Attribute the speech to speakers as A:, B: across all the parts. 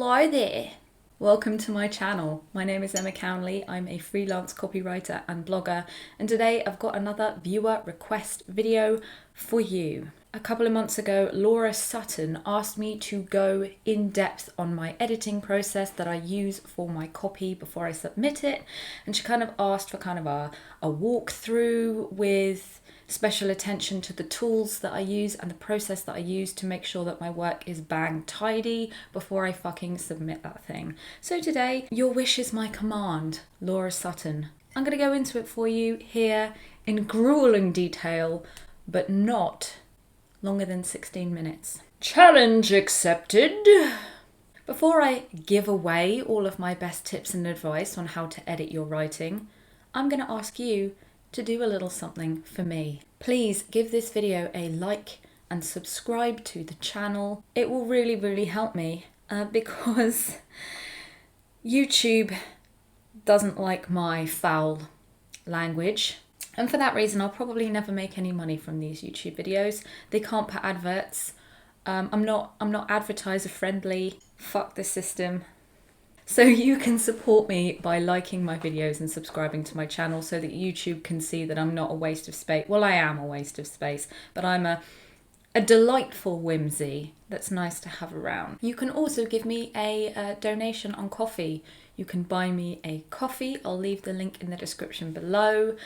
A: Hello there. Welcome to my channel. My name is Emma Cownley. I'm a freelance copywriter and blogger, and today I've got another viewer request video for you. A couple of months ago, Laura Sutton asked me to go in depth on my editing process that I use for my copy before I submit it, and she kind of asked for a walkthrough with special attention to the tools that I use and the process that I use to make sure that my work is bang tidy before I fucking submit that thing. So today, your wish is my command, Laura Sutton. I'm going to go into it for you here in grueling detail, but not longer than 16 minutes. Challenge accepted! Before I give away all of my best tips and advice on how to edit your writing, I'm going to ask you to do a little something for me. Please give this video a like and subscribe to the channel. It will really help me because YouTube doesn't like my foul language. And for that reason, I'll probably never make any money from these YouTube videos. They can't put adverts. I'm not advertiser friendly. Fuck the system. So you can support me by liking my videos and subscribing to my channel so that YouTube can see that I'm not a waste of space. Well, I am a waste of space, but I'm a delightful whimsy that's nice to have around. You can also give me a donation on Ko-fi. You can buy me a coffee. I'll leave the link in the description below.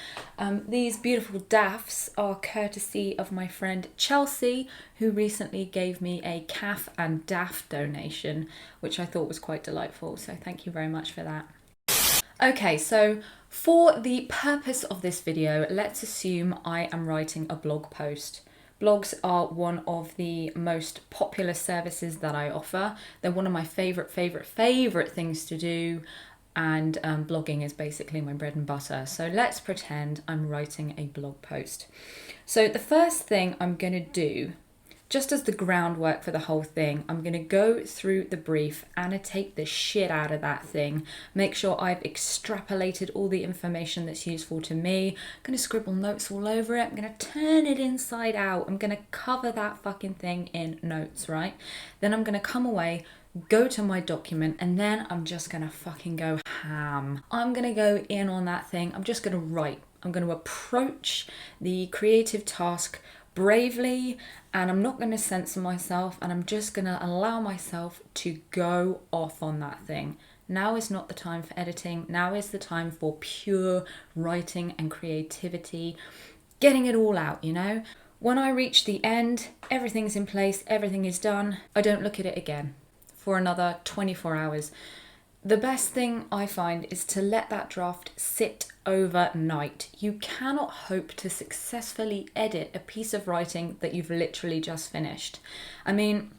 A: These beautiful daffs are courtesy of my friend Chelsea, who recently gave me a calf and daff donation, which I thought was quite delightful. So thank you very much for that. Okay, so for the purpose of this video, let's assume I am writing a blog post. Blogs are one of the most popular services that I offer. They're one of my favorite things to do, and blogging is basically my bread and butter. So let's pretend I'm writing a blog post. So the first thing I'm going to do, just as the groundwork for the whole thing, I'm going to go through the brief, annotate the shit out of that thing, make sure I've extrapolated all the information that's useful to me. I'm going to scribble notes all over it. I'm going to turn it inside out. I'm going to cover that fucking thing in notes, right? Then I'm going to come away, go to my document, and then I'm just going to fucking go ham. I'm going to go in on that thing. I'm just going to write. I'm going to approach the creative task bravely, and I'm not going to censor myself, and I'm just going to allow myself to go off on that thing. Now is not the time for editing. Now is the time for pure writing and creativity, getting it all out, you know? When I reach the end, everything's in place, everything is done. I don't look at it again for another 24 hours. The best thing I find is to let that draft sit overnight. You cannot hope to successfully edit a piece of writing that you've literally just finished. I mean,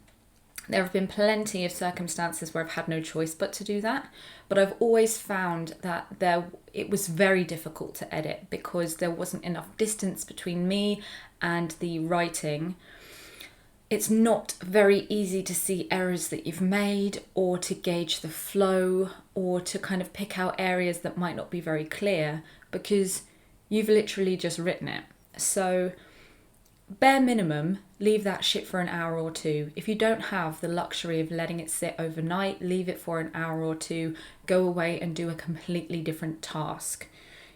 A: there have been plenty of circumstances where I've had no choice but to do that, but I've always found that it was very difficult to edit because there wasn't enough distance between me and the writing. It's not very easy to see errors that you've made, or to gauge the flow, or to kind of pick out areas that might not be very clear because you've literally just written it. So bare minimum, leave that shit for an hour or two. If you don't have the luxury of letting it sit overnight, leave it for an hour or two, go away and do a completely different task.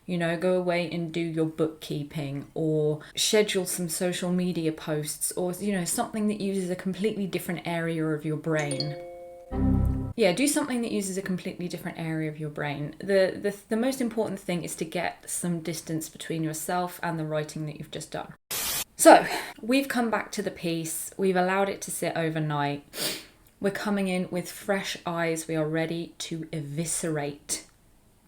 A: You know, go away and do your bookkeeping, or schedule some social media posts, or, you know, something that uses a completely different area of your brain. Yeah, do something that uses a completely different area of your brain. The most important thing is to get some distance between yourself and the writing that you've just done. So, we've come back to the piece. We've allowed it to sit overnight. We're coming in with fresh eyes. We are ready to eviscerate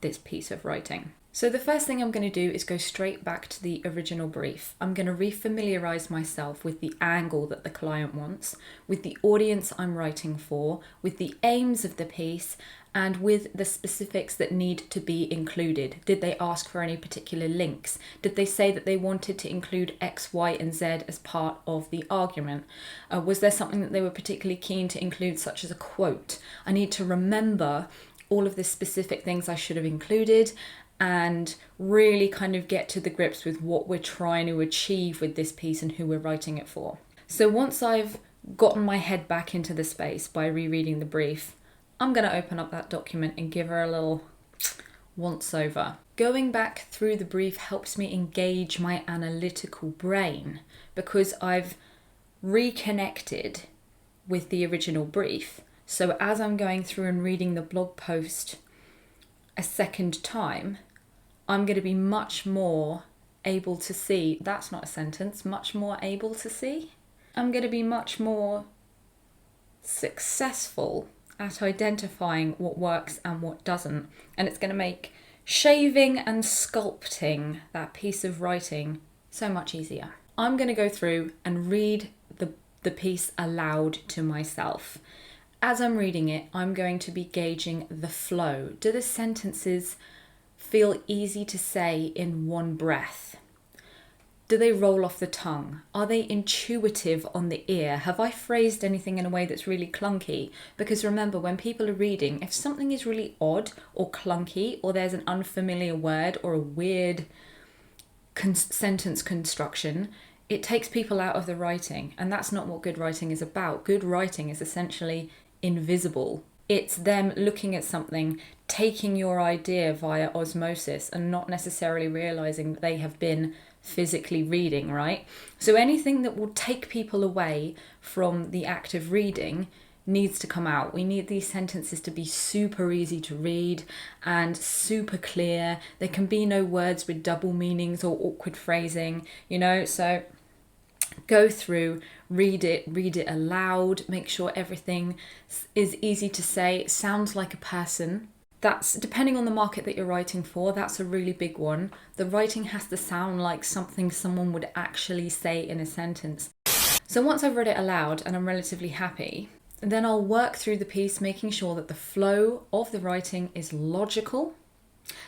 A: this piece of writing. So the first thing I'm going to do is go straight back to the original brief. I'm going to refamiliarize myself with the angle that the client wants, with the audience I'm writing for, with the aims of the piece, and with the specifics that need to be included. Did they ask for any particular links? Did they say that they wanted to include X, Y, and Z as part of the argument? Was there something that they were particularly keen to include, such as a quote? I need to remember all of the specific things I should have included, and really kind of get to the grips with what we're trying to achieve with this piece and who we're writing it for. So once I've gotten my head back into the space by rereading the brief, I'm going to open up that document and give her a little once over. Going back through the brief helps me engage my analytical brain because I've reconnected with the original brief. So as I'm going through and reading the blog post a second time, I'm going to be much more able to see, that's not a sentence, much more able to see. I'm going to be much more successful at identifying what works and what doesn't. And it's going to make shaving and sculpting that piece of writing so much easier. I'm going to go through and read the piece aloud to myself. As I'm reading it, I'm going to be gauging the flow. Do the sentences feel easy to say in one breath? Do they roll off the tongue? Are they intuitive on the ear? Have I phrased anything in a way that's really clunky? Because remember, when people are reading, if something is really odd or clunky, or there's an unfamiliar word or a weird sentence construction, it takes people out of the writing. And that's not what good writing is about. Good writing is essentially invisible. It's them looking at something, taking your idea via osmosis and not necessarily realizing that they have been physically reading, right? So anything that will take people away from the act of reading needs to come out. We need these sentences to be super easy to read and super clear. There can be no words with double meanings or awkward phrasing, so go through, read it aloud, make sure everything is easy to say, sounds like a person. That's, depending on the market that you're writing for, that's a really big one. The writing has to sound like something someone would actually say in a sentence. So once I've read it aloud and I'm relatively happy, then I'll work through the piece, making sure that the flow of the writing is logical,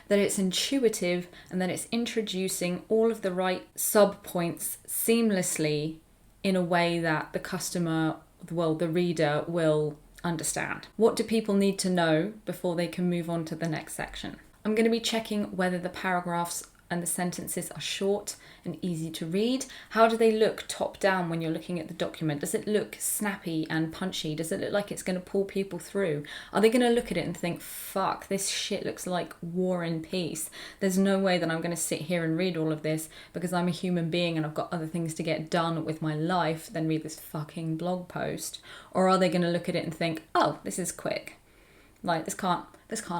A: that it's intuitive, and that it's introducing all of the right sub-points seamlessly in a way that the customer, the reader, will understand. What do people need to know before they can move on to the next section? I'm going to be checking whether the paragraphs and the sentences are short and easy to read. How do they look top down when you're looking at the document? Does it look snappy and punchy? Does it look like it's going to pull people through? Are they going to look at it and think, fuck, this shit looks like War and Peace. There's no way that I'm going to sit here and read all of this because I'm a human being and I've got other things to get done with my life than read this fucking blog post. Or are they going to look at it and think, oh, this is quick. Like, this can't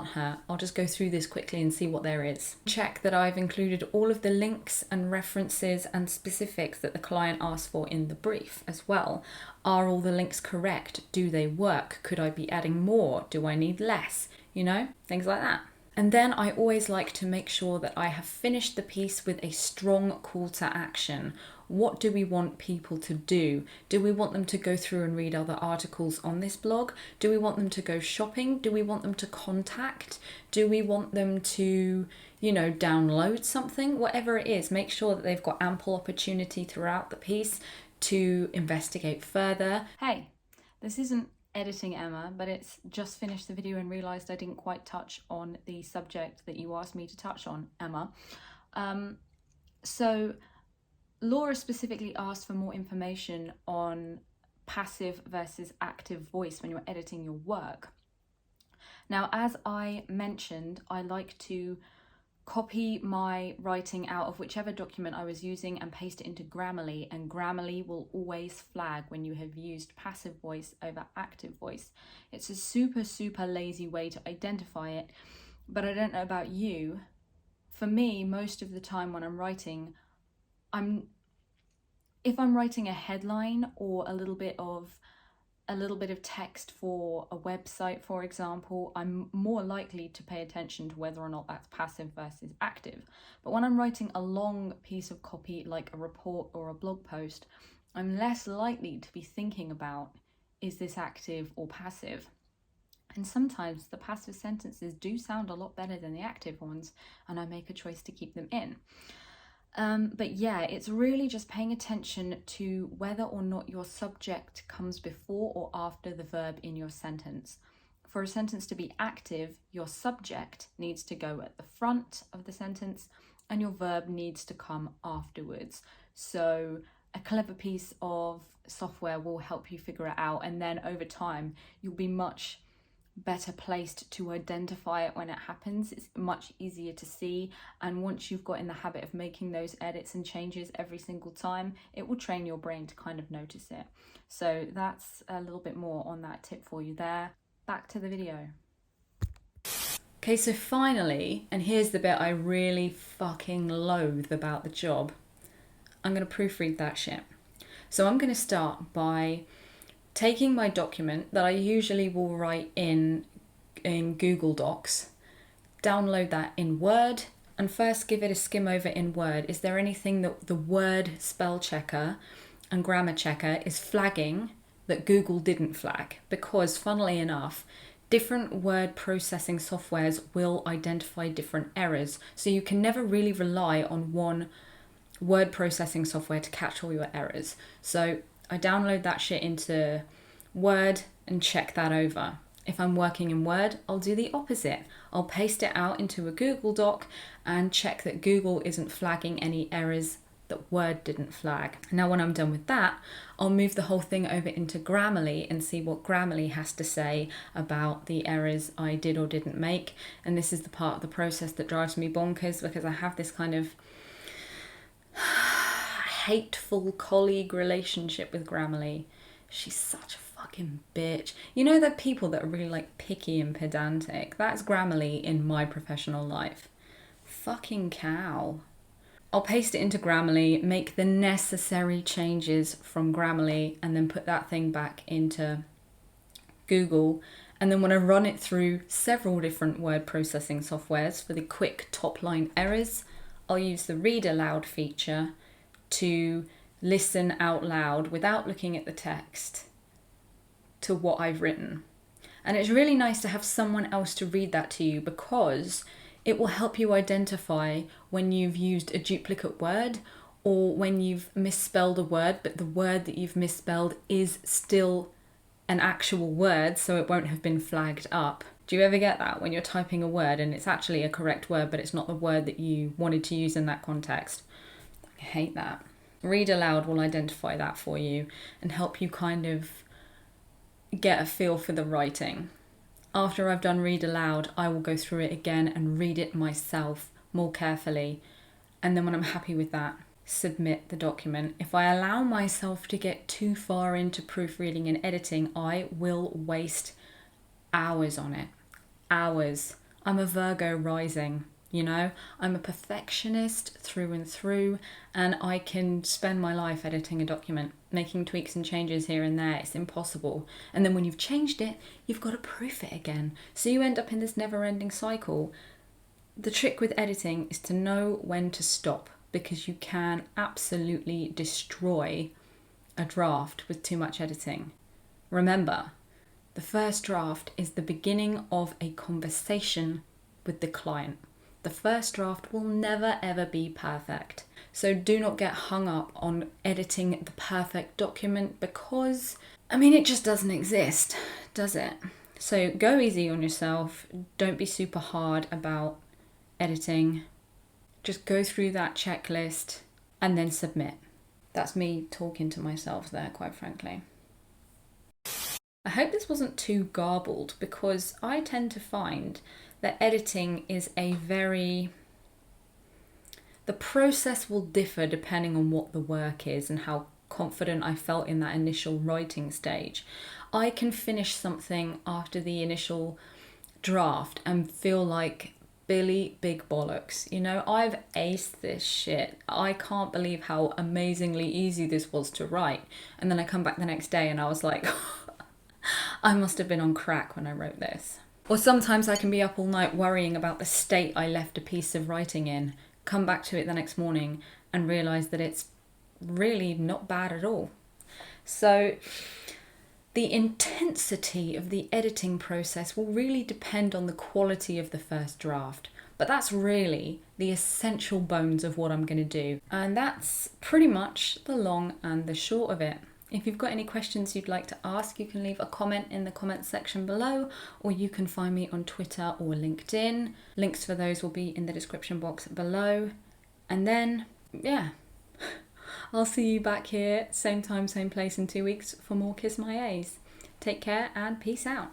A: hurt. I'll just go through this quickly and see what there is. Check that I've included all of the links and references and specifics that the client asked for in the brief as well. Are all the links correct? Do they work? Could I be adding more? Do I need less? Things like that. And then I always like to make sure that I have finished the piece with a strong call to action. What do we want people to do? Do we want them to go through and read other articles on this blog? Do we want them to go shopping? Do we want them to contact? Do we want them to, download something? Whatever it is, make sure that they've got ample opportunity throughout the piece to investigate further. Hey, this isn't editing Emma, but it's just finished the video and realised I didn't quite touch on the subject that you asked me to touch on, Emma. So Laura specifically asked for more information on passive versus active voice when you're editing your work. Now, as I mentioned, I like to copy my writing out of whichever document I was using and paste it into Grammarly, and Grammarly will always flag when you have used passive voice over active voice. It's a super lazy way to identify it, but I don't know about you. For me, most of the time when I'm writing, if I'm writing a headline or a little bit of text for a website, for example, I'm more likely to pay attention to whether or not that's passive versus active. But when I'm writing a long piece of copy like a report or a blog post, I'm less likely to be thinking about, is this active or passive? And sometimes the passive sentences do sound a lot better than the active ones, and I make a choice to keep them in. But yeah, it's really just paying attention to whether or not your subject comes before or after the verb in your sentence. For a sentence to be active, your subject needs to go at the front of the sentence and your verb needs to come afterwards. So a clever piece of software will help you figure it out, and then over time you'll be much better placed to identify it when it happens. It's much easier to see, and once you've got in the habit of making those edits and changes every single time, it will train your brain to kind of notice it. So that's a little bit more on that tip for you there. Back to the video. Okay, so finally, and here's the bit I really fucking loathe about the job, I'm going to proofread that shit. So I'm going to start by taking my document that I usually will write in Google Docs, download that in Word, and first give it a skim over in Word. Is there anything that the Word spell checker and grammar checker is flagging that Google didn't flag? Because funnily enough, different word processing softwares will identify different errors. So you can never really rely on one word processing software to catch all your errors. So I download that shit into Word and check that over. If I'm working in Word, I'll do the opposite. I'll paste it out into a Google Doc and check that Google isn't flagging any errors that Word didn't flag. Now when I'm done with that, I'll move the whole thing over into Grammarly and see what Grammarly has to say about the errors I did or didn't make. And this is the part of the process that drives me bonkers, because I have this kind of hateful colleague relationship with Grammarly. She's such a fucking bitch. You know the people that are really like picky and pedantic? That's Grammarly in my professional life. Fucking cow. I'll paste it into Grammarly, make the necessary changes from Grammarly, and then put that thing back into Google. And then when I run it through several different word processing softwares for the quick top line errors, I'll use the read aloud feature to listen out loud without looking at the text to what I've written. And it's really nice to have someone else to read that to you, because it will help you identify when you've used a duplicate word, or when you've misspelled a word, but the word that you've misspelled is still an actual word, so it won't have been flagged up. Do you ever get that when you're typing a word and it's actually a correct word, but it's not the word that you wanted to use in that context? I hate that. Read aloud will identify that for you and help you kind of get a feel for the writing. After I've done read aloud, I will go through it again and read it myself more carefully. And then when I'm happy with that, submit the document. If I allow myself to get too far into proofreading and editing, I will waste hours on it. Hours. I'm a Virgo rising, you know? I'm a perfectionist through and through, and I can spend my life editing a document, making tweaks and changes here and there. It's impossible. And then when you've changed it, you've got to proof it again. So you end up in this never-ending cycle. The trick with editing is to know when to stop, because you can absolutely destroy a draft with too much editing. Remember, the first draft is the beginning of a conversation with the client. The first draft will never ever be perfect. So do not get hung up on editing the perfect document, because, it just doesn't exist, does it? So go easy on yourself. Don't be super hard about editing. Just go through that checklist and then submit. That's me talking to myself there, quite frankly. I hope this wasn't too garbled, because I tend to find that editing is the process will differ depending on what the work is and how confident I felt in that initial writing stage. I can finish something after the initial draft and feel like Billy Big Bollocks. You know, I've aced this shit. I can't believe how amazingly easy this was to write. And then I come back the next day and I was like, I must have been on crack when I wrote this. Or sometimes I can be up all night worrying about the state I left a piece of writing in, come back to it the next morning and realise that it's really not bad at all. So the intensity of the editing process will really depend on the quality of the first draft. But that's really the essential bones of what I'm going to do. And that's pretty much the long and the short of it. If you've got any questions you'd like to ask, you can leave a comment in the comments section below, or you can find me on Twitter or LinkedIn. Links for those will be in the description box below. And then, yeah, I'll see you back here, same time, same place in 2 weeks for more Kiss My A's. Take care and peace out.